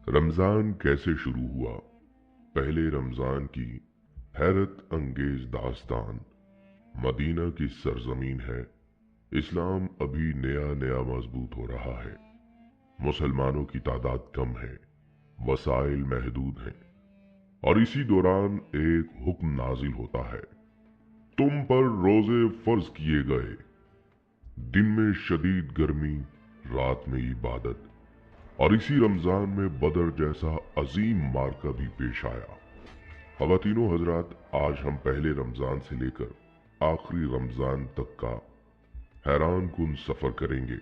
रमज़ान कैसे शुरू हुआ? पहले रमज़ान की हैरत अंगेज दास्तान। मदीना की सरजमीन है। इस्लाम अभी नया नया मजबूत हो रहा है। मुसलमानों की तादाद कम है, वसाइल महदूद हैं, और इसी दौरान एक हुक्म नाजिल होता है। तुम पर रोजे फर्ज किए गए। दिन में शदीद गर्मी, रात में इबादत। और इसी रमजान में बदर जैसा अजीम मार्का भी पेश आया। ख़वातीनो हजरात, आज हम पहले रमजान से लेकर आखिरी रमजान तक का हैरान कुन सफर करेंगे।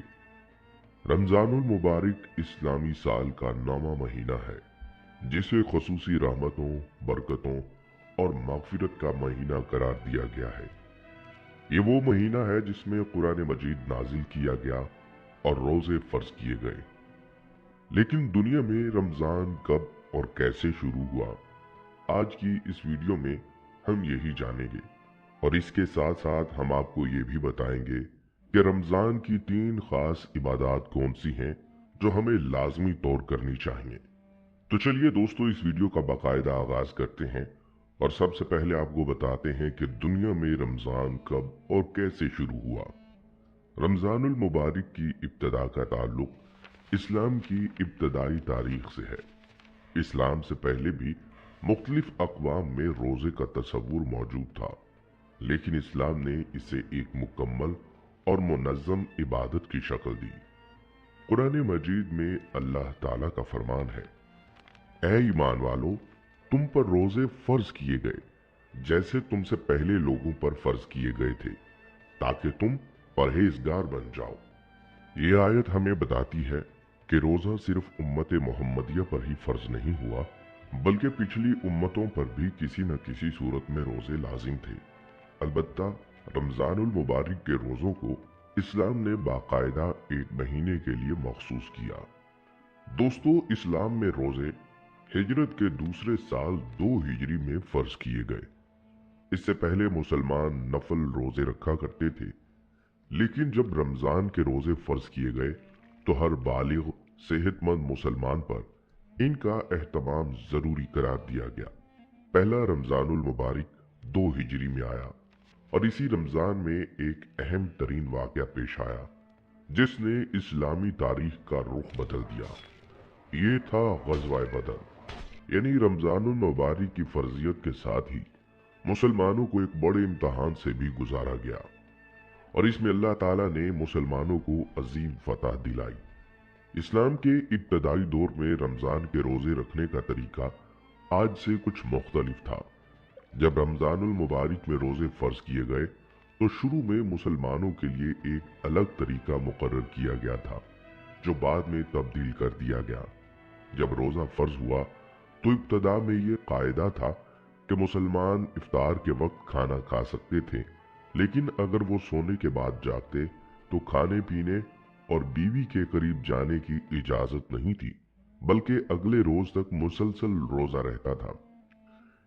रमजानुल मुबारक इस्लामी साल का 9वां महीना है, जिसे खसूसी रहमतों, बरकतों और मगफिरत का महीना करार दिया गया है। ये वो महीना है जिसमें कुरान मजीद नाजिल किया गया और रोजे फर्ज किए गए। लेकिन दुनिया में रमजान कब और कैसे शुरू हुआ, आज की इस वीडियो में हम यही जानेंगे। और इसके साथ साथ हम आपको ये भी बताएंगे कि रमजान की 3 खास इबादत कौन सी हैं जो हमें लाजमी तौर करनी चाहिए। तो चलिए दोस्तों, इस वीडियो का बाकायदा आगाज करते हैं और सबसे पहले आपको बताते हैं कि दुनिया में रमजान कब और कैसे शुरू हुआ। रमजानुल मुबारक की इब्तदा का ताल्लुक इस्लाम की इब्तदाई तारीख से है। इस्लाम से पहले भी मुख्तलिफ अक़वाम में रोजे का तस्वुर मौजूद था, लेकिन इस्लाम ने इसे एक मुकम्मल और मुनज़्ज़म इबादत की शक्ल दी। कुरान मजीद में अल्लाह ताला का फरमान है, ऐ ईमान वालो, तुम पर रोजे फर्ज किए गए जैसे तुमसे पहले लोगों पर फर्ज किए गए थे, ताकि तुम परहेजगार बन जाओ। ये आयत हमें बताती है कि रोजा सिर्फ उम्मत मोहम्मदिया पर ही फर्ज नहीं हुआ, बल्कि पिछली उम्मतों पर भी किसी न किसी सूरत में रोजे लाजिम थे। अलबत्ता रमजानुल मुबारक के रोजों को इस्लाम ने बाकायदा एक महीने के लिए मखसूस किया। दोस्तों, इस्लाम में रोजे हिजरत के दूसरे साल 2 हिजरी में फर्ज किए गए। इससे पहले मुसलमान नफल रोजे रखा करते थे, लेकिन जब रमजान के रोजे फर्ज किए गए तो हर बालिग सेहतमंद मुसलमान पर इनका एहतमाम जरूरी करार दिया गया। पहला रमजानुल मुबारक 2 हिजरी में आया और इसी रमजान में एक अहम तरीन वाक़या पेश आया जिसने इस्लामी तारीख का रुख बदल दिया। ये था ग़ज़वा बदर। यानी रमजानुल मुबारक की फर्जियत के साथ ही मुसलमानों को एक बड़े इम्तहान से भी गुजारा गया, और इसमें अल्लाह ताला ने मुसलमानों को अजीम फतह दिलाई। इस्लाम के इब्तदाई दौर में रमजान के रोजे रखने का तरीका आज से कुछ मुख्तलिफ था। जब रमजानुल मुबारक में रोजे फर्ज किए गए तो शुरू में मुसलमानों के लिए एक अलग तरीका मुकर्रर किया गया था, जो बाद में तब्दील कर दिया गया। जब रोजा फर्ज हुआ तो इब्तदा में ये कायदा था कि मुसलमान इफ्तार के वक्त खाना खा सकते थे, लेकिन अगर वो सोने के बाद जागते तो खाने पीने और बीवी के करीब जाने की इजाजत नहीं थी, बल्कि अगले रोज तक मुसलसल रोजा रहता था।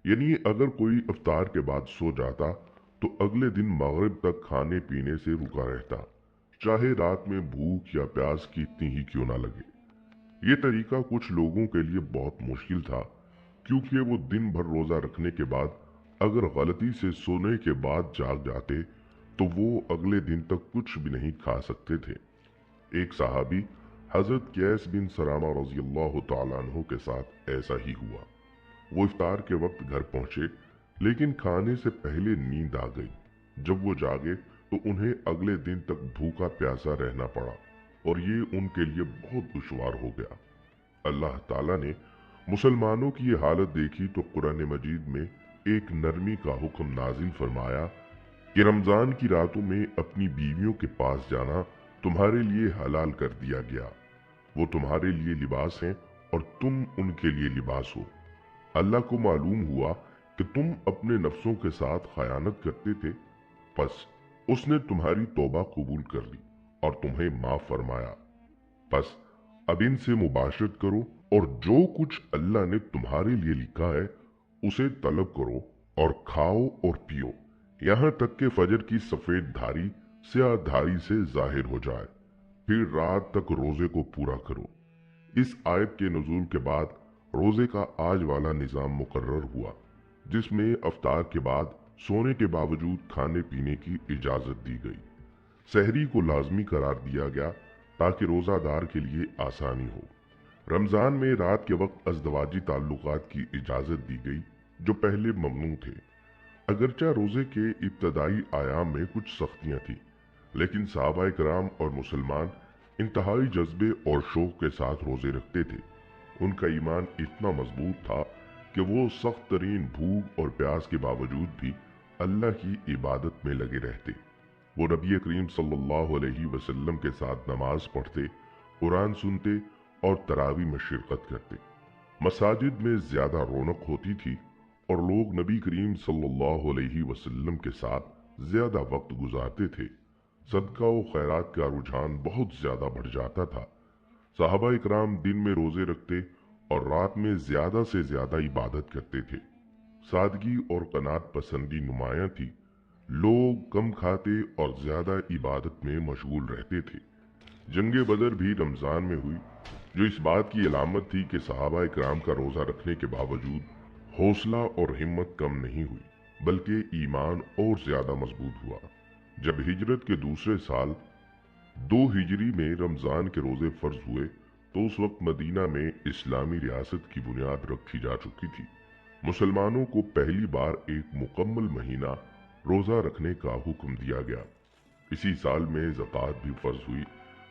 यानी अगर कोई इफ्तार के बाद सो जाता तो अगले दिन मगरिब तक खाने पीने से रुका रहता, चाहे रात में भूख या प्यास कितनी ही क्यों ना लगे। ये तरीका कुछ लोगों के लिए बहुत मुश्किल था, क्योंकि वो दिन भर रोजा रखने के बाद अगर गलती से सोने के बाद जाग जाते तो वो अगले दिन तक कुछ भी नहीं खा सकते थे। एक सहाबी हजरत कैस बिन सलामा रज़ियल्लाहु ताला अन्हु के साथ ऐसा ही हुआ। वो इफ्तार के वक्त घर पहुंचे, लेकिन खाने से पहले नींद आ गई। जब वो जागे तो उन्हें अगले दिन तक भूखा प्यासा रहना पड़ा, और ये उनके लिए बहुत दुश्वार हो गया। अल्लाह ताला ने मुसलमानों की ये हालत देखी तो कुरान मजीद में एक नरमी का हुक्म नाजिल फरमाया कि रमजान की रातों में अपनी बीवियों के पास जाना तुम्हारे लिए हलाल कर दिया गया। वो तुम्हारे लिए लिबास हैं और तुम उनके लिए लिबास हो। अल्लाह को मालूम हुआ कि तुम अपने नफ्सों के साथ खयानत करते थे, बस उसने तुम्हारी तौबा कबूल कर ली और तुम्हें माफ फरमाया। बस अब इनसे मुबाशरत करो और जो कुछ अल्लाह ने तुम्हारे लिए लिखा है उसे तलब करो और खाओ और पियो, यहाँ तक कि फजर की सफेद धारी स्याह धारी से जाहिर हो जाए, फिर रात तक रोजे को पूरा करो। इस आयत के नुज़ूल के बाद रोज़े का आज वाला निज़ाम मुकर्रर हुआ, जिसमें अफ्तार के बाद सोने के बावजूद खाने पीने की इजाज़त दी गई। सहरी को लाजमी करार दिया गया ताकि रोज़ादार के लिए आसानी हो। रमज़ान में रात के वक्त अज़दवाजी ताल्लुकात की इजाज़त दी गई, जो पहले ममनू थे। अगरचा रोज़े के इब्तदाई आयाम में कुछ सख्तियाँ थीं, लेकिन सहाबाए किराम और मुसलमान इंतहाई जज्बे और शौक के साथ रोज़े रखते थे। उनका ईमान इतना मजबूत था कि वो सख्त तरीन भूख और प्यास के बावजूद भी अल्लाह की इबादत में लगे रहते। वो नबी करीम सल्लल्लाहु अलैहि वसल्लम के साथ नमाज पढ़ते, कुरान सुनते और तरावी में शिरकत करते। मसाजिद में ज्यादा रौनक होती थी और लोग नबी करीम सल्लल्लाहु अलैहि वसल्लम के साथ ज्यादा वक्त गुजारते थे। सदका व खैरात का रुझान बहुत ज्यादा बढ़ जाता था। सहाबा इकराम दिन में रोजे रखते और रात में ज्यादा से ज्यादा इबादत करते थे। सादगी और कनात पसंदी नुमायां थी। लोग कम खाते और ज्यादा इबादत में मशगूल रहते थे। जंगे बदर भी रमजान में हुई, जो इस बात की अलामत थी कि सहाबा इकराम का रोजा रखने के बावजूद हौसला और हिम्मत कम नहीं हुई, बल्कि ईमान और ज्यादा मजबूत हुआ। जब हिजरत के दूसरे साल 2 हिजरी में रमजान के रोजे फर्ज हुए, तो उस वक्त मदीना में इस्लामी रियासत की बुनियाद रखी जा चुकी थी। मुसलमानों को पहली बार एक मुकम्मल महीना रोजा रखने का हुक्म दिया गया। इसी साल में ज़कात भी फर्ज हुई,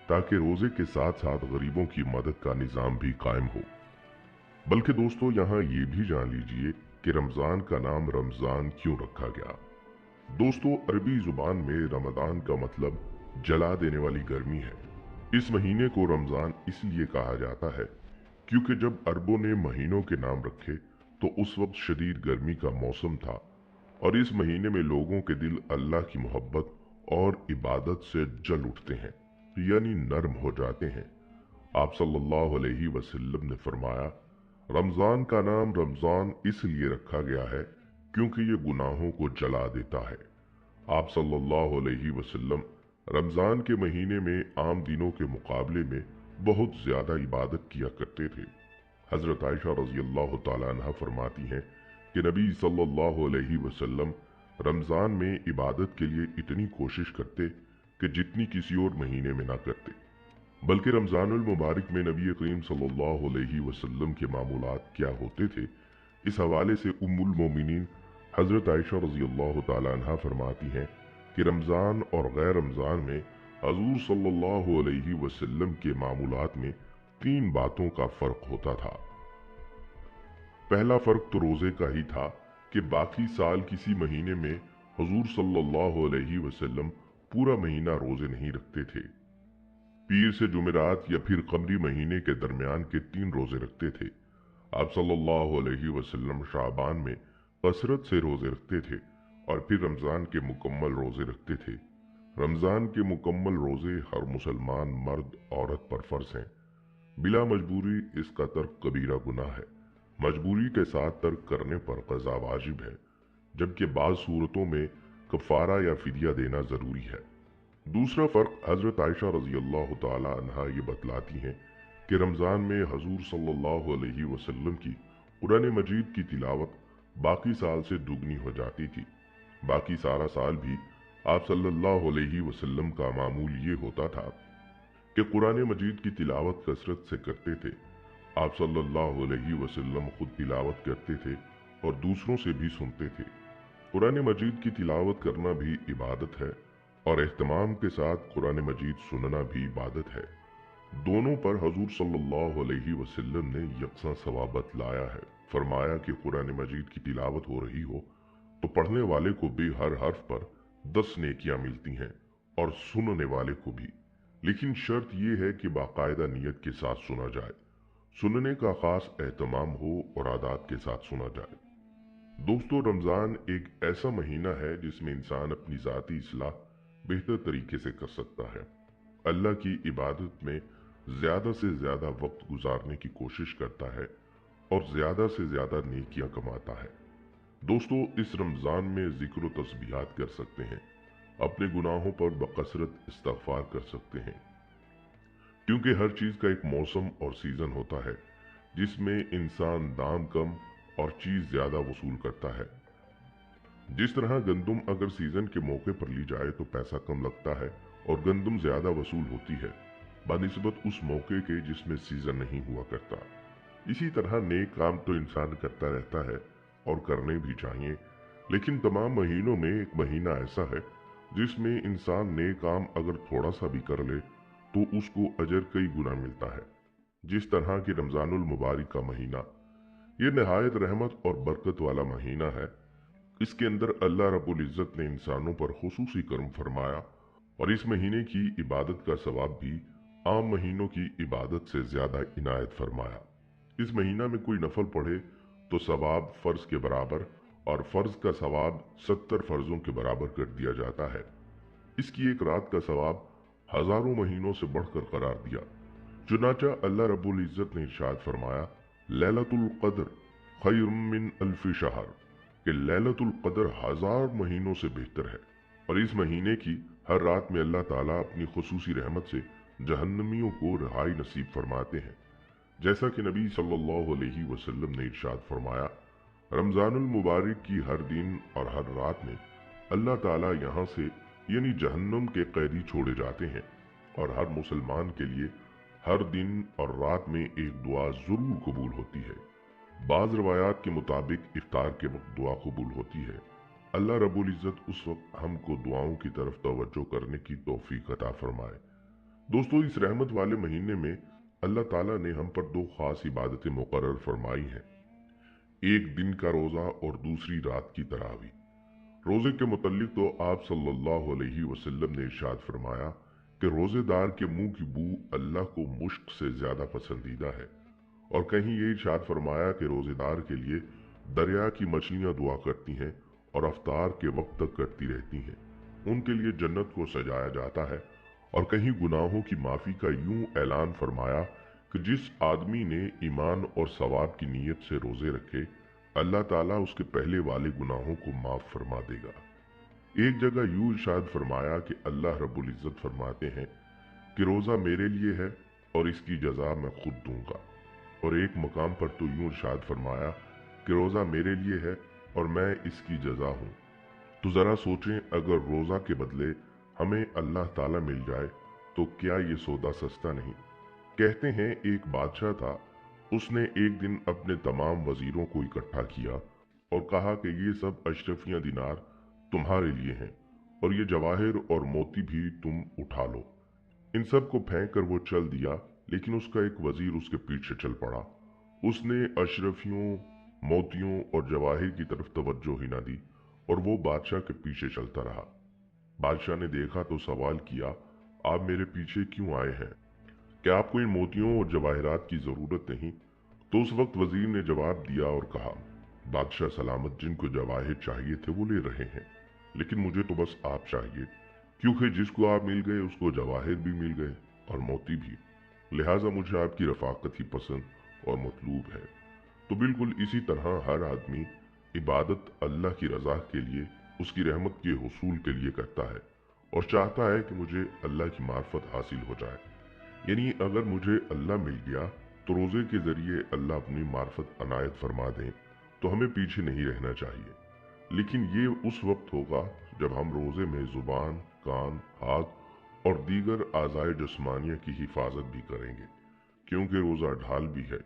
ताकि रोजे के साथ साथ गरीबों की मदद का निज़ाम भी कायम हो। बल्कि दोस्तों, यहाँ ये भी जान लीजिए कि रमजान का नाम रमजान क्यों रखा गया। दोस्तों, अरबी जुबान में रमजान का मतलब जला देने वाली गर्मी है। इस महीने को रमजान इसलिए कहा जाता है क्योंकि जब अरबों ने महीनों के नाम रखे तो उस वक्त शदीद गर्मी का मौसम था और इस महीने में लोगों के दिल अल्लाह की मोहब्बत और इबादत से जल उठते हैं, यानी नरम हो जाते हैं। आप सल्लल्लाहु अलैहि वसल्लम ने फरमाया, रमजान का नाम रमजान इसलिए रखा गया है क्योंकि ये गुनाहों को जला देता है। आप सल्लल्लाहु अलैहि वसल्लम रमजान के महीने में आम दिनों के मुकाबले में बहुत ज्यादा इबादत किया करते थे। हजरत आयशा रज़ी अल्लाह तआला अन्हा फरमाती हैं कि नबी सल्लल्लाहु अलैहि वसल्लम रमजान में इबादत के लिए इतनी कोशिश करते कि जितनी किसी और महीने में ना करते। बल्कि रमजानुल मुबारक में नबी करीम सल्लल्लाहु अलैहि वसल्लम के मामूलात क्या होते थे, इस हवाले से उम्मुल मोमिनीन हजरत आयशा रज़ी अल्लाह तआला अन्हा फरमाती हैं कि रमजान और गैर रमजान में हजूर सल्लल्लाहु अलैहि वसल्लम के मामूलात में 3 बातों का फर्क होता था। पहला फर्क तो रोजे का ही था कि बाकी साल किसी महीने में हजूर सल्लल्लाहु अलैहि वसल्लम पूरा महीना रोजे नहीं रखते थे। पीर से जुमेरात या फिर कमरी महीने के दरमियान के 3 रोजे रखते थे। आप सल्लल्लाहु अलैहि वसल्लम शाबान में कसरत से रोजे रखते थे और फिर रमजान के मुकम्मल रोजे रखते थे। रमजान के मुकम्मल रोजे हर मुसलमान मर्द औरत पर फर्ज हैं। बिला मजबूरी इसका तर्क कबीरा गुनाह है। मजबूरी के साथ तर्क करने पर क़ज़ा वाजिब है, जबकि बाज़ सूरतों में कफ़ारा या फिदिया देना ज़रूरी है। दूसरा फ़र्क हज़रत आयशा रज़ी अल्लाह तआला अन्हा ये बतलाती हैं कि रमज़ान में हजूर सल्लल्लाहु अलैहि वसल्लम की कुरान मजीद की तिलावत बाकी साल से दुगनी हो जाती थी। बाकी सारा साल भी आप सल्लल्लाहु अलैहि वसल्लम का मामूल ये होता था कि कुरान मजीद की तिलावत कसरत से करते थे। आप सल्लल्लाहु अलैहि वसल्लम खुद तिलावत करते थे और दूसरों से भी सुनते थे। कुरान मजीद की तिलावत करना भी इबादत है और एहतमाम के साथ कुरान मजीद सुनना भी इबादत है। दोनों पर हजूर सल्लल्लाहु अलैहि वसल्लम ने यकसा सवाब बतलाया है। फरमाया कि कुरान मजीद की तिलावत हो रही हो तो पढ़ने वाले को भी हर हर्फ पर 10 नेकियां मिलती हैं और सुनने वाले को भी, लेकिन शर्त यह है कि बाकायदा नियत के साथ सुना जाए, सुनने का खास एहतमाम हो और आदात के साथ सुना जाए। दोस्तों, रमजान एक ऐसा महीना है जिसमें इंसान अपनी जाती इस्लाह बेहतर तरीके से कर सकता है, अल्लाह की इबादत में ज्यादा से ज्यादा वक्त गुजारने की कोशिश करता है और ज्यादा से ज्यादा नेकियां कमाता है। दोस्तों, इस रमजान में जिक्र व तस्बीहात कर सकते हैं, अपने गुनाहों पर बकसरत इस्तगफार कर सकते हैं, क्योंकि हर चीज का एक मौसम और सीजन होता है जिसमें इंसान दाम कम और चीज ज्यादा वसूल करता है। जिस तरह गंदुम अगर सीजन के मौके पर ली जाए तो पैसा कम लगता है और गंदुम ज्यादा वसूल होती है बनिस्बत उस मौके के जिसमें सीजन नहीं हुआ करता। इसी तरह नेक काम तो इंसान करता रहता है और करने भी चाहिए, लेकिन तमाम महीनों में एक महीना ऐसा है जिसमें इंसान नेक काम अगर थोड़ा सा भी कर ले तो उसको अजर कई गुना मिलता है। जिस तरह कि रमजानुल मुबारक का महीना ये नहायत रहमत और बरकत वाला महीना है। इसके अंदर अल्लाह रब्बुल इज़्ज़त ने इंसानों पर खुसूसी करम फरमाया और इस महीने की इबादत का सवाब भी आम महीनों की इबादत से ज्यादा इनायत फरमाया। इस महीना में कोई नफल पढ़े तो सवाब फर्ज के बराबर और फर्ज का सवाब 70 फर्जों के बराबर कर दिया जाता है। इसकी एक रात का सवाब हजारों महीनों से बढ़कर करार दिया। चुनाचा अल्लाह रब्बुल इज़्ज़त ने इरशाद फरमाया, लैलतुल क़द्र खैरुम मिन अल्फि शहर, कि लैलतुल क़द्र 1000 महीनों से बेहतर है। और इस महीने की हर रात में अल्लाह ताला अपनी खुसूसी रहमत से जहन्नमियों को रिहाई नसीब फरमाते हैं। जैसा कि नबी सल्लल्लाहु अलैहि वसल्लम ने इरशाद फरमाया, रमजानुल मुबारक की हर दिन और हर रात में अल्लाह ताला यहाँ से यानी जहन्नम के कैदी छोड़े जाते हैं और हर मुसलमान के लिए हर दिन और रात में एक दुआ जरूर कबूल होती है। बाज रवायात के मुताबिक इफ्तार के वक्त दुआ कबूल होती है। अल्लाह रब्बुल इज़्ज़त उस वक्त हमको दुआओं की तरफ तवज्जो करने की तौफीक अता फरमाए। दोस्तों, इस रहमत वाले महीने में अल्लाह ताला ने हम पर दो खास इबादतें मुकर्रर फरमाई हैं, एक दिन का रोजा और दूसरी रात की तरावी। रोजे के मुतल्लिक तो आप सल्लल्लाहु अलैहि वसल्लम ने इरशाद फरमाया कि रोजेदार के मुंह की बू अल्लाह को मुश्क से ज्यादा पसंदीदा है, और कहीं ये इरशाद फरमाया कि रोजेदार के लिए दरिया की मछलियां दुआ करती हैं और अफ्तार के वक्त तक करती रहती हैं, उनके लिए जन्नत को सजाया जाता है। और कहीं गुनाहों की माफी का यूं ऐलान फरमाया कि जिस आदमी ने ईमान और सवाब की नीयत से रोजे रखे अल्लाह ताला उसके पहले वाले गुनाहों को माफ फरमा देगा। एक जगह यूं इरशाद फरमाया कि अल्लाह रब्बुल इज़्ज़त फरमाते हैं कि रोजा मेरे लिए है और इसकी जजा मैं खुद दूंगा। और एक मकाम पर तो यूं इरशाद फरमाया कि रोजा मेरे लिए है और मैं इसकी जजा हूं। तो जरा सोचें, अगर रोजा के बदले हमें अल्लाह ताला मिल जाए तो क्या ये सौदा सस्ता नहीं। कहते हैं एक बादशाह था, उसने एक दिन अपने तमाम वजीरों को इकट्ठा किया और कहा कि ये सब अशरफियां दिनार तुम्हारे लिए हैं और ये जवाहिर और मोती भी तुम उठा लो। इन सब को फेंक कर वो चल दिया, लेकिन उसका एक वजीर उसके पीछे चल पड़ा। उसने अशरफियों, मोतियों और जवाहिर की तरफ तवज्जो ही ना दी और वो बादशाह के पीछे चलता रहा। बादशाह ने देखा तो सवाल किया, आप मेरे पीछे क्यों आए हैं? क्या आपको इन मोतियों और जवाहिरात की जरूरत नहीं? तो उस वक्त वजीर ने जवाब दिया और कहा, बादशाह सलामत, जिनको जवाहिर चाहिए थे वो ले रहे हैं, लेकिन मुझे तो बस आप चाहिए, क्योंकि जिसको आप मिल गए उसको जवाहिर भी मिल गए और मोती भी। लिहाजा मुझे आपकी रफाकत ही पसंद और मतलूब है। तो बिल्कुल इसी तरह हर आदमी इबादत अल्लाह की रजा के लिए, उसकी रहमत के हुसूल के लिए करता है और चाहता है कि मुझे अल्लाह की मार्फत हासिल हो जाए। यानी अगर मुझे अल्लाह मिल गया तो रोजे के जरिए अल्लाह अपनी मार्फत अनायत फरमा दें तो हमें पीछे नहीं रहना चाहिए। लेकिन ये उस वक्त होगा जब हम रोजे में जुबान, कान, हाथ और दीगर आज़ाए जिस्मानिया की हिफाजत भी करेंगे, क्योंकि रोजा ढाल भी है।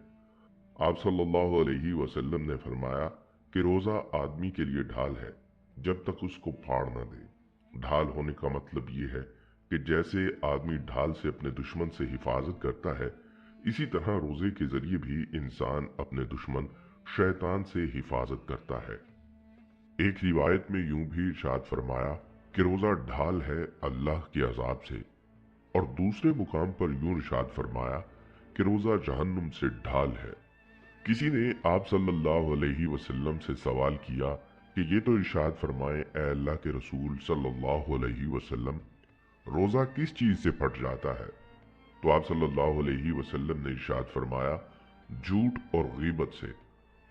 आप सल्लल्लाहु अलैहि वसल्लम ने फरमाया कि रोजा आदमी के लिए ढाल है जब तक उसको फाड़ न दे। ढाल होने का मतलब ये है कि जैसे आदमी ढाल से अपने दुश्मन से हिफाजत करता है, इसी तरह रोजे के जरिए भी इंसान अपने दुश्मन शैतान से हिफाजत करता है। एक रिवायत में यूं भी इरशाद फरमाया कि रोजा ढाल है अल्लाह के अजाब से, और दूसरे मुकाम पर यूं इरशाद फरमाया कि रोजा जहन्नुम से ढाल है। किसी ने आप सल्लल्लाहु अलैहि वसल्लम से सवाल किया कि ये तो इरशाद फरमाए ए अल्लाह के रसूल सल्लल्लाहु अलैहि वसल्लम, रोजा किस चीज से फट जाता है? तो आप सल्लल्लाहु अलैहि वसल्लम ने इरशाद फरमाया, झूठ और गीबत से,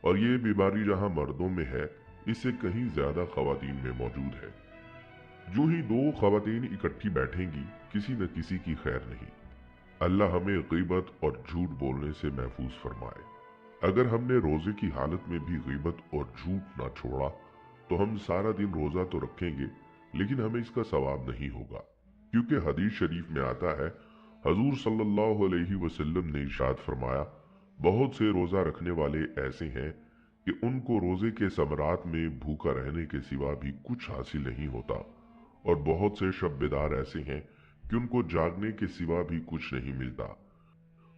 और ये बीमारी जहां मर्दों में है इससे कहीं ज्यादा खवातीन में मौजूद है। जो ही दो खवातीन इकट्ठी बैठेंगी किसी न किसी की खैर नहीं। اللہ ہمیں غیبت اور جھوٹ بولنے سے محفوظ فرمائے۔ اگر ہم نے روزے کی حالت میں بھی غیبت اور جھوٹ نہ چھوڑا تو ہم سارا دن روزہ تو رکھیں گے لیکن ہمیں اس کا ثواب نہیں ہوگا، کیونکہ حدیث شریف میں آتا ہے، حضور صلی اللہ علیہ وسلم نے ارشاد فرمایا، بہت سے روزہ رکھنے والے ایسے ہیں کہ ان کو روزے کے ثمرات میں بھوکا رہنے کے سوا بھی کچھ حاصل نہیں ہوتا، اور بہت سے شب بیدار ایسے ہیں کہ ان کو جاگنے کے سوا بھی کچھ نہیں ملتا۔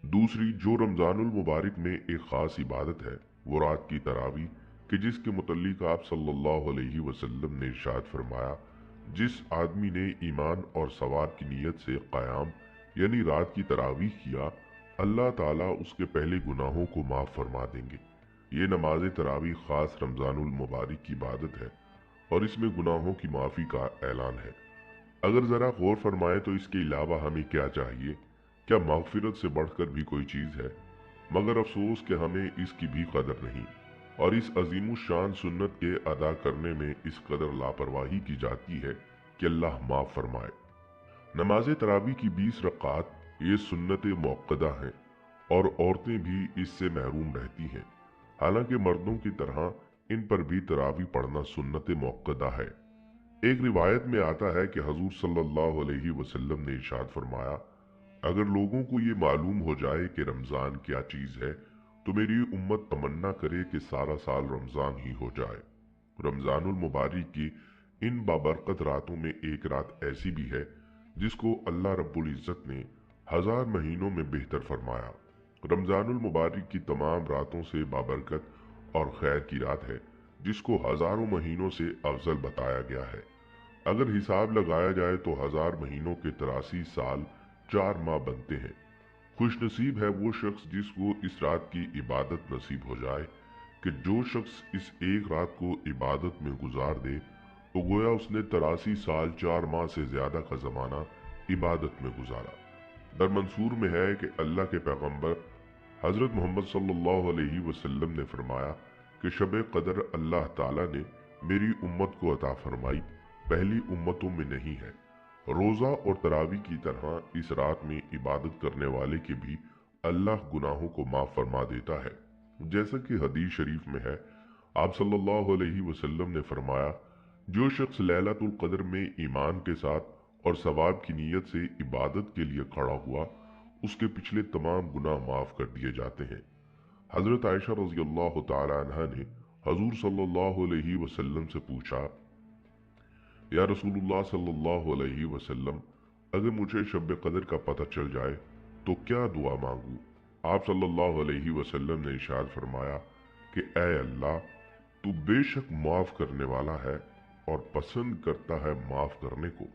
دوسری جو رمضان المبارک میں ایک خاص عبادت ہے وہ رات کی تراویح، کہ جس کے متعلق آپ صلی اللہ علیہ وسلم نے ارشاد فرمایا، جس آدمی نے ایمان اور ثواب کی نیت سے قیام یعنی رات کی تراویح کیا، اللہ تعالیٰ اس کے پہلے گناہوں کو معاف فرما دیں گے۔ یہ نماز تراویح خاص رمضان المبارک کی عبادت ہے اور اس میں گناہوں کی معافی کا اعلان ہے۔ اگر ذرا غور فرمائے تو اس کے علاوہ ہمیں کیا چاہیے؟ کیا مغفرت سے بڑھ کر بھی کوئی چیز ہے؟ مگر افسوس کہ ہمیں اس کی بھی قدر نہیں، اور اس عظیم الشان سنت کے ادا کرنے میں اس قدر لاپرواہی کی جاتی ہے کہ اللہ معاف فرمائے۔ نماز تراویح کی 20 رکعات یہ سنت موقدہ ہیں اور عورتیں بھی اس سے محروم رہتی ہیں، حالانکہ مردوں کی طرح ان پر بھی تراویح پڑھنا سنت موقدہ ہے۔ ایک روایت میں آتا ہے کہ حضور صلی اللہ علیہ وسلم نے ارشاد فرمایا، اگر لوگوں کو یہ معلوم ہو جائے کہ رمضان کیا چیز ہے تو میری امت تمنا کرے کہ سارا سال رمضان ہی ہو جائے۔ رمضان المبارک کی ان بابرکت راتوں میں ایک رات ایسی بھی ہے جس کو اللہ رب العزت نے 1000 مہینوں میں بہتر فرمایا۔ رمضان المبارک کی تمام راتوں سے بابرکت اور خیر کی رات ہے جس کو ہزاروں مہینوں سے افضل بتایا گیا ہے۔ اگر حساب لگایا جائے تو 1000 مہینوں کے 83 سال 4 ماہ بنتے ہیں۔ خوش نصیب ہے وہ شخص جس کو اس رات کی عبادت نصیب ہو جائے، کہ جو شخص اس ایک رات کو عبادت میں گزار دے تو گویا اس نے 83 سال 4 ماہ سے زیادہ کا زمانہ عبادت میں گزارا۔ در منصور میں ہے کہ اللہ کے پیغمبر حضرت محمد صلی اللہ علیہ وسلم نے فرمایا کہ شب قدر اللہ تعالیٰ نے میری امت کو عطا فرمائی، پہلی امتوں میں نہیں ہے۔ روزہ اور تراویح کی طرح اس رات میں عبادت کرنے والے کے بھی اللہ گناہوں کو معاف فرما دیتا ہے، جیسا کہ حدیث شریف میں ہے، آپ صلی اللہ علیہ وسلم نے فرمایا، جو شخص لیلۃ القدر میں ایمان کے ساتھ اور ثواب کی نیت سے عبادت کے لیے کھڑا ہوا، اس کے پچھلے تمام گناہ معاف کر دیے جاتے ہیں۔ حضرت عائشہ رضی اللہ تعالی عنہا نے حضور صلی اللہ علیہ وسلم سے پوچھا، یا رسول اللہ صلی اللہ علیہ وسلم، اگر مجھے شب قدر کا پتہ چل جائے تو کیا دعا مانگوں؟ آپ صلی اللہ علیہ وسلم نے ارشاد فرمایا کہ اے اللہ، تو بے شک معاف کرنے والا ہے اور پسند کرتا ہے معاف کرنے کو،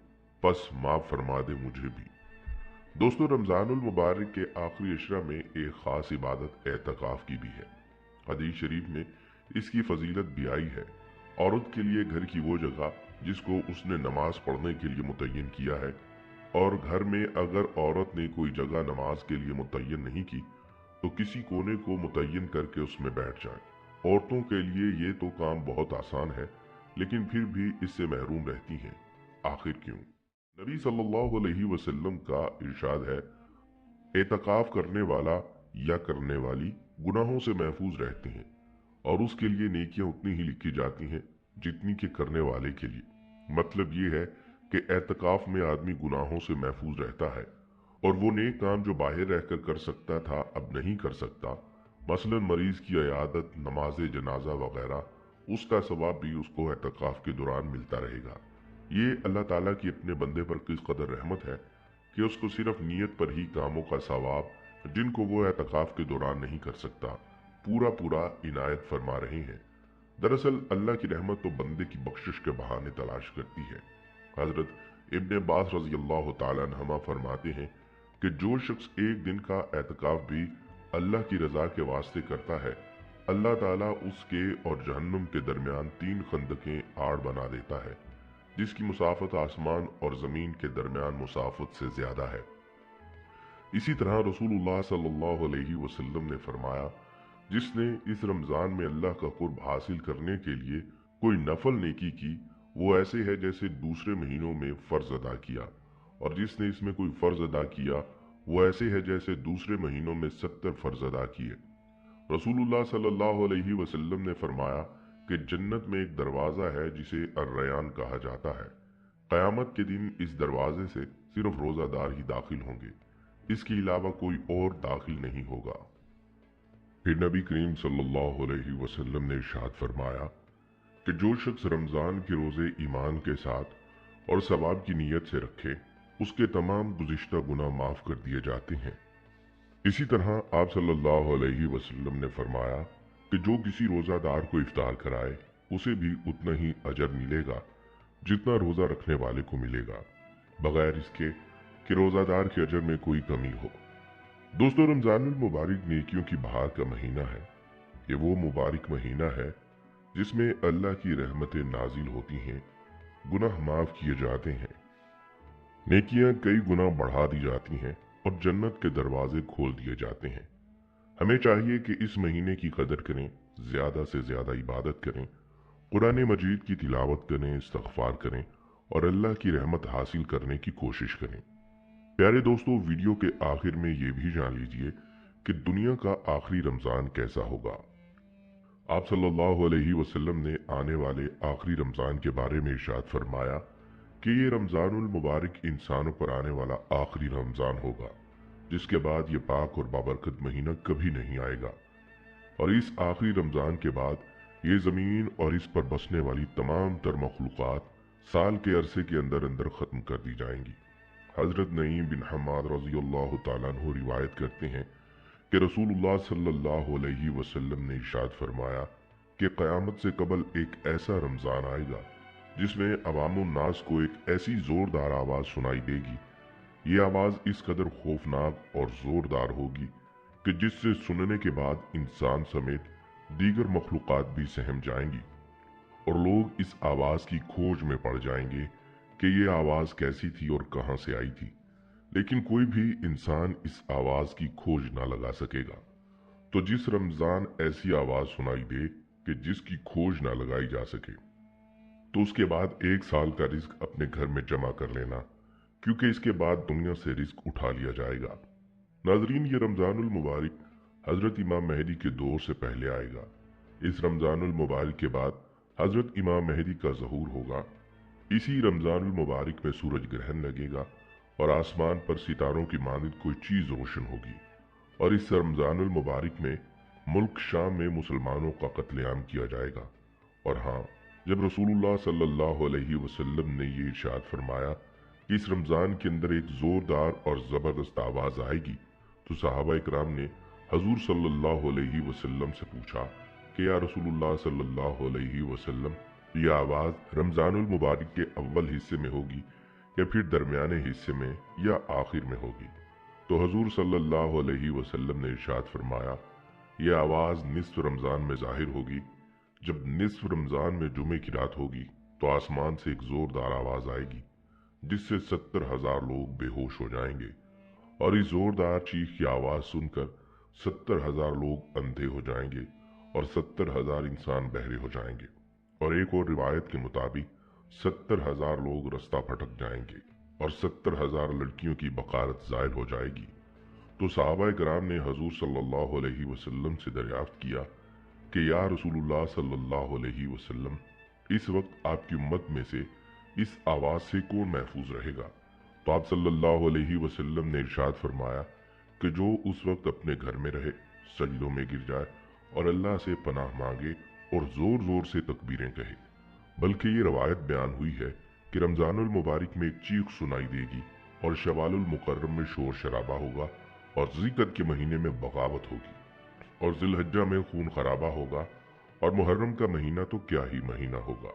پس معاف فرما دے مجھے بھی۔ دوستو، رمضان المبارک کے آخری عشرہ میں ایک خاص عبادت اعتکاف کی بھی ہے۔ حدیث شریف میں اس کی فضیلت بھی آئی ہے۔ عورت کے لیے گھر کی وہ جگہ جس کو اس نے نماز پڑھنے کے لیے متعین کیا ہے، اور گھر میں اگر عورت نے کوئی جگہ نماز کے لیے متعین نہیں کی تو کسی کونے کو متعین کر کے اس میں بیٹھ جائے۔ عورتوں کے لیے یہ تو کام بہت آسان ہے، لیکن پھر بھی اس سے محروم رہتی ہیں۔ آخر کیوں؟ نبی صلی اللہ علیہ وسلم کا ارشاد ہے، اعتکاف کرنے والا یا کرنے والی گناہوں سے محفوظ رہتے ہیں، اور اس کے لیے نیکیاں اتنی ہی لکھی جاتی ہیں جتنی کہ کرنے والے کے لیے۔ مطلب یہ ہے کہ اعتکاف میں آدمی گناہوں سے محفوظ رہتا ہے، اور وہ نیک کام جو باہر رہ کر کر سکتا تھا اب نہیں کر سکتا، مثلا مریض کی عیادت، نماز جنازہ وغیرہ، اس کا ثواب بھی اس کو اعتکاف کے دوران ملتا رہے گا۔ یہ اللہ تعالیٰ کی اپنے بندے پر کس قدر رحمت ہے کہ اس کو صرف نیت پر ہی کاموں کا ثواب، جن کو وہ اعتکاف کے دوران نہیں کر سکتا، پورا پورا عنایت فرما رہے ہیں۔ دراصل اللہ کی رحمت تو بندے کی بخشش کے بہانے تلاش کرتی ہے۔ حضرت ابن عباس رضی اللہ تعالیٰ عنہما فرماتے ہیں کہ جو شخص ایک دن کا اعتکاف بھی اللہ کی رضا کے واسطے کرتا ہے، اللہ تعالیٰ اس کے اور جہنم کے درمیان 3 خندقیں آڑ بنا دیتا ہے، جس کی مسافت آسمان اور زمین کے درمیان مسافت سے زیادہ ہے۔ اسی طرح رسول اللہ صلی اللہ علیہ وسلم نے فرمایا، جس نے اس رمضان میں اللہ کا قرب حاصل کرنے کے لیے کوئی نفل نیکی کی، وہ ایسے ہے جیسے دوسرے مہینوں میں فرض ادا کیا، اور جس نے اس میں کوئی فرض ادا کیا वो ऐसे है जैसे दूसरे महीनों में 70 फर्ज अदा किए। रसूलुल्लाह सल्लल्लाहु अलैहि वसल्लम ने फरमाया कि जन्नत में एक दरवाज़ा है जिसे अर्रयान कहा जाता है। क़यामत के दिन इस दरवाजे से सिर्फ रोज़ादार ही दाखिल होंगे, इसके अलावा कोई और दाखिल नहीं होगा। फिर नबी करीम सल्लल्लाहु अलैहि वसल्लम ने इरशाद फरमाया कि जो शख्स रमज़ान के रोज़े ईमान के साथ और सवाब की नीयत से रखे, उसके तमाम गुज़िश्ता गुनाह माफ़ कर दिए जाते हैं। इसी तरह आप सल्लल्लाहु अलैहि वसल्लम ने फरमाया कि जो किसी रोज़ादार को इफ्तार कराए, उसे भी उतना ही अजर मिलेगा जितना रोज़ा रखने वाले को मिलेगा, बगैर इसके कि रोज़ादार के अजर में कोई कमी हो। दोस्तों, रमज़ानुल मुबारक नेकियों की बहार का महीना है। ये वो मुबारक महीना है जिसमें अल्लाह की रहमतें नाजिल होती हैं, गुनाह माफ़ किए जाते हैं, नेकियां कई गुना बढ़ा दी जाती हैं और जन्नत के दरवाजे खोल दिए जाते हैं। हमें चाहिए कि इस महीने की कदर करें, ज़्यादा से ज़्यादा इबादत करें, कुरान मजीद की तिलावत करें, इस्तग़फ़ार करें और अल्लाह की रहमत हासिल करने की कोशिश करें। प्यारे दोस्तों, वीडियो के आखिर में ये भी जान लीजिए कि दुनिया का आखिरी रमज़ान कैसा होगा। आप सल्लल्लाहु अलैहि वसल्लम ने आने वाले आखिरी रमज़ान के बारे में इरशाद फरमाया कि ये रमज़ानुल मुबारक इंसानों पर आने वाला आखिरी रमज़ान होगा, जिसके बाद ये पाक और बाबरकत महीना कभी नहीं आएगा। और इस आखिरी रमज़ान के बाद ये ज़मीन और इस पर बसने वाली तमाम तर मखलूक़ात साल के अरसे के अंदर अंदर ख़त्म कर दी जाएंगी। हज़रत नईम बिन हम्माद रज़ियल्लाहु ताला अन्हु रिवायत करते हैं कि रसूलुल्लाह सल्लल्लाहु अलैहि वसल्लम ने इरशाद फरमाया कि क़यामत से कबल एक ऐसा रमज़ान आएगा जिसमें अवामुन नास को एक ऐसी ज़ोरदार आवाज़ सुनाई देगी। ये आवाज़ इस कदर खौफनाक और ज़ोरदार होगी कि जिससे सुनने के बाद इंसान समेत दीगर मखलूक़ात भी सहम जाएंगी और लोग इस आवाज़ की खोज में पड़ जाएंगे कि ये आवाज़ कैसी थी और कहाँ से आई थी, लेकिन कोई भी इंसान इस आवाज़ की खोज ना लगा सकेगा। तो जिस रमज़ान ऐसी आवाज़ सुनाई दे कि जिसकी खोज ना लगाई जा सके, तो उसके बाद 1 साल का रिस्क अपने घर में जमा कर लेना, क्योंकि इसके बाद दुनिया से रिस्क उठा लिया जाएगा। नाजरीन, ये रमज़ानुल मुबारक हज़रत इमाम मेहदी के दौर से पहले आएगा। इस रमज़ानुल मुबारक के बाद हज़रत इमाम मेहदी का ज़हूर होगा। इसी रमज़ानुल मुबारक में सूरज ग्रहण लगेगा और आसमान पर सितारों की मानिंद कोई चीज़ रोशन होगी। और इस रमज़ानुल मुबारक में मुल्क शाम में मुसलमानों का कत्लेआम किया जाएगा। और हाँ, जब रसूलुल्लाह सल्लल्लाहु अलैहि वसल्लम ने ये इरशाद फरमाया कि इस रमज़ान के अंदर एक ज़ोरदार और ज़बरदस्त आवाज़ आएगी, तो सहाबा इकराम ने हजूर सल्लल्लाहु अलैहि वसल्लम से पूछा कि या रसूलुल्लाह सल्लल्लाहु अलैहि वसल्लम, यह आवाज़ रमज़ानुल मुबारक के अव्वल हिस्से में होगी या फिर दरमियाने हिस्से में या आखिर में होगी? तो हजूर सल्लल्लाहु अलैहि वसल्लम ने इरशाद फरमाया, यह आवाज़ निस्फ रमज़ान में जाहिर होगी। जब निस्फ रमज़ान में जुमे की रात होगी तो आसमान से एक ज़ोरदार आवाज़ आएगी जिससे 70,000 लोग बेहोश हो जाएंगे। और इस ज़ोरदार चीख की आवाज़ सुनकर 70,000 लोग अंधे हो जाएंगे और 70,000 इंसान बहरे हो जाएंगे। और एक और रिवायत के मुताबिक 70,000 लोग रास्ता भटक जाएंगे और 70,000 लड़कियों की बकारत ज़ाहिर हो जाएगी। तो सहाबा कराम ने हजूर सल्लल्लाहु अलैहि वसल्लम से दरियाफ्त किया कि या रसूलुल्लाह सल्लल्लाहु अलैहि वसल्लम, इस वक्त आपकी उम्मत में से इस आवाज़ से कौन महफूज रहेगा? तो आप सल्लल्लाहु अलैहि वसल्लम ने इरशाद फरमाया कि जो उस वक्त अपने घर में रहे, सजदों में गिर जाए और अल्लाह से पनाह मांगे और ज़ोर ज़ोर से तकबीरें कहे। बल्कि ये रवायत बयान हुई है कि रमज़ानुल मुबारक में एक चीख सुनाई देगी और शवालुल मुकर्रम में शोर शराबा होगा और ज़िक्र के महीने में बगावत होगी और ज़िलहज्जा में खून खराबा होगा और मुहर्रम का महीना तो क्या ही महीना होगा।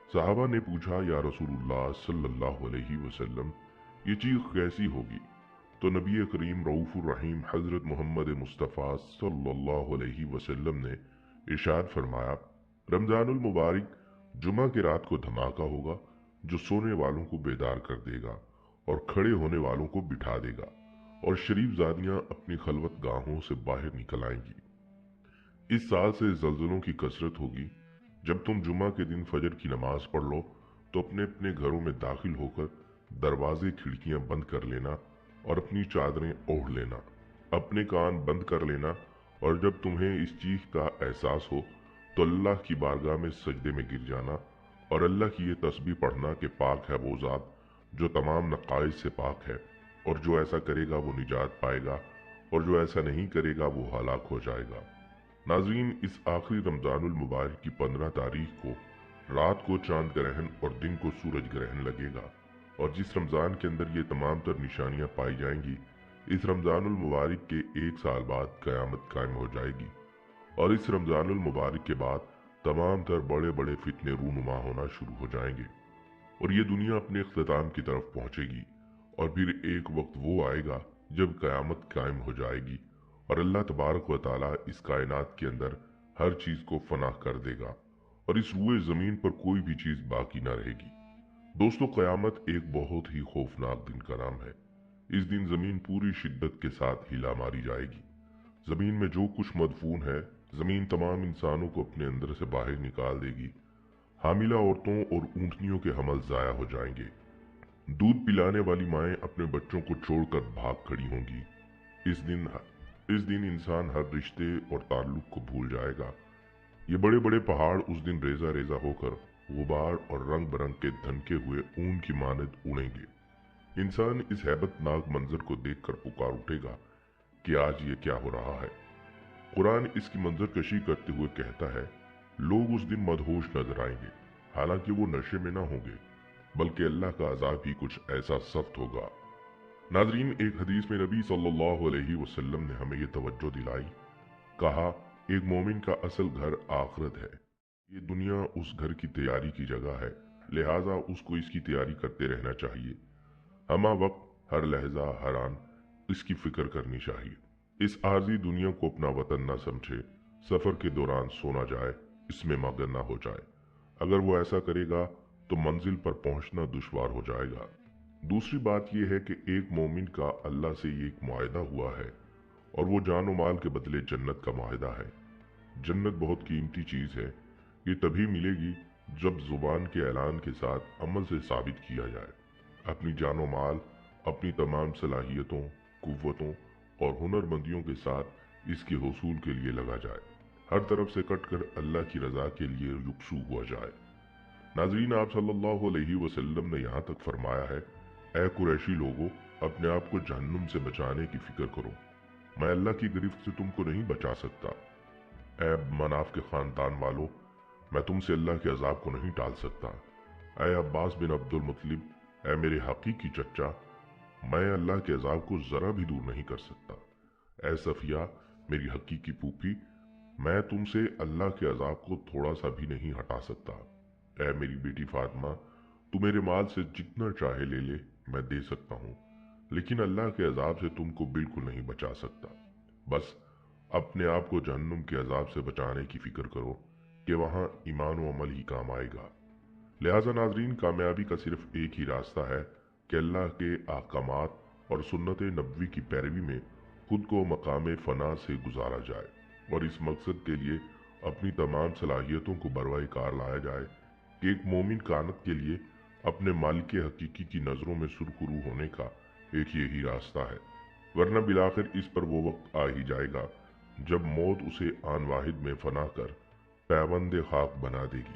सहाबा ने पूछा, या रसूलुल्लाह सल्लल्लाहु अलैहि वसल्लम, ये चीख कैसी होगी? तो नबी करीम रऊफ़ुर रहीम हज़रत मोहम्मद मुस्तफ़ा सल्लल्लाहु अलैहि वसल्लम ने इरशाद फरमाया, रमज़ानुल मुबारक जुमा की रात को धमाका होगा जो सोने वालों को बेदार कर देगा और खड़े होने वालों को बिठा देगा और शरीफ ज़ादियाँ अपनी खलवत गाहों से बाहर निकल आएंगी। इस साल से ज़लज़लों की कसरत होगी। जब तुम जुमा के दिन फजर की नमाज पढ़ लो तो अपने अपने घरों में दाखिल होकर दरवाजे खिड़कियां बंद कर लेना और अपनी चादरें ओढ़ लेना, अपने कान बंद कर लेना, और जब तुम्हें इस चीज का एहसास हो तो अल्लाह की बारगाह में सजदे में गिर जाना और अल्लाह की ये तस्बीह पढ़ना कि पाक है वो ज़ात जो तमाम नक़ाइस से पाक है, और जो ऐसा करेगा वो निजात पाएगा और जो ऐसा नहीं करेगा वो हलाक हो जाएगा। नाज़रीन, इस आखिरी रमज़ानुल मुबारक की 15 तारीख को रात को चांद ग्रहण और दिन को सूरज ग्रहण लगेगा, और जिस रमज़ान के अंदर ये तमाम तर निशानियां पाई जाएंगी, इस रमज़ानुल मुबारक के 1 साल बाद क़यामत कायम हो जाएगी, और इस रमज़ानुल मुबारक के बाद तमाम तर बड़े बड़े फितने रूनुमा होना शुरू हो जाएंगे और ये दुनिया अपने इख्तिताम की तरफ पहुंचेगी। और फिर एक वक्त वो आएगा जब क़यामत कायम हो जाएगी और अल्लाह तबारक व तआला इस कायनात के अंदर हर चीज़ को फना कर देगा और इस रूए ज़मीन पर कोई भी चीज़ बाकी ना रहेगी। दोस्तों, क़यामत एक बहुत ही खौफनाक दिन का नाम है। इस दिन ज़मीन पूरी शिद्दत के साथ हिला मारी जाएगी। ज़मीन में जो कुछ मदफून है, ज़मीन तमाम इंसानों को अपने अंदर से बाहर निकाल देगी। हामिला औरतों और ऊँटनियों के हमल ज़ाया हो जाएंगे। दूध पिलाने वाली माएँ अपने बच्चों को छोड़कर भाग खड़ी होंगी। इस दिन इंसान हर रिश्ते और ताल्लुक को भूल जाएगा। ये बड़े बड़े पहाड़ उस दिन रेजा रेजा होकर गुबार और रंग बिरंग के धनके हुए ऊन की मानद उड़ेंगे। इंसान इस हैबतनाक मंजर को देखकर पुकार उठेगा कि आज ये क्या हो रहा है। कुरान इसकी मंजर कशी करते हुए कहता है, लोग उस दिन मदहोश नजर आएंगे, हालांकि वो नशे में ना होंगे, बल्कि अल्लाह का अजाब ही कुछ ऐसा सख्त होगा। नाजरीन, एक हदीस में नबी सल्लल्लाहु अलैहि वसल्लम ने हमें ये तवज्जो दिलाई। कहा, एक मोमिन का असल घर आखिरत है। ये दुनिया उस घर की तैयारी की जगह है, लिहाजा उसको इसकी तैयारी करते रहना चाहिए। हमा वक्त हर लहजा हर आन इसकी फिक्र करनी चाहिए। इस आर्जी दुनिया को अपना वतन ना समझे, सफर के दौरान सोना जाए, इसमें मगन ना हो जाए। अगर वो ऐसा करेगा तो मंजिल पर पहुंचना दुश्वार हो जाएगा। दूसरी बात यह है कि एक मोमिन का अल्लाह से ये एक मुआहदा हुआ है और वो जान और माल के बदले जन्नत का मुआहदा है। जन्नत बहुत कीमती चीज़ है। ये तभी मिलेगी जब जुबान के ऐलान के साथ अमल से साबित किया जाए। अपनी जान और माल, अपनी तमाम सलाहियतों, कुव्वतों और हुनरमंदियों के साथ इसके हसूल के लिए लगा जाए। हर तरफ से कटकर अल्लाह की रजा के लिए युक्सू हुआ जाए। नाजरीन, आप सल्लल्लाहु अलैहि वसल्लम ने यहाँ तक फरमाया है, ऐ कुरैशी लोगों, अपने आप को जहन्नुम से बचाने की फिक्र करो। मैं अल्लाह की गिरफ्त से तुमको नहीं बचा सकता। ऐ मनाफ के खानदान वालों, मैं तुमसे अल्लाह के अजाब को नहीं टाल सकता। ऐ अब्बास बिन अब्दुल मुत्तलिब, ऐ मेरे हकीकी चच्चा, मैं अल्लाह के अजाब को जरा भी दूर नहीं कर सकता। ऐ सफिया, मेरी हकीकी फूफी, मैं तुमसे अल्लाह के अजाब को थोड़ा सा भी नहीं हटा सकता। ऐ मेरी बेटी फातिमा, तू मेरे माल से जितना चाहे ले ले, मैं दे सकता हूँ, लेकिन अल्लाह के अजाब से तुमको बिल्कुल नहीं बचा सकता। बस अपने आप को जहन्नुम के अजाब से बचाने की फिक्र करो कि वहाँ ईमान व अमल ही काम आएगा। लिहाजा नाजरीन, कामयाबी का सिर्फ एक ही रास्ता है कि अल्लाह के अहकामात और सुन्नत नबवी की पैरवी में खुद को मकाम फना से गुजारा जाए और इस मकसद के लिए अपनी तमाम सलाहियतों को बरवाए कार लाया जाए कि एक मोमिन कानत के लिए अपने मालिक हकीकी की नज़रों में सुरखरू होने का एक यही रास्ता है। वरना बिलाखिर इस पर वो वक्त आ ही जाएगा जब मौत उसे आन वाहिद में फना कर पैबंद खाक बना देगी।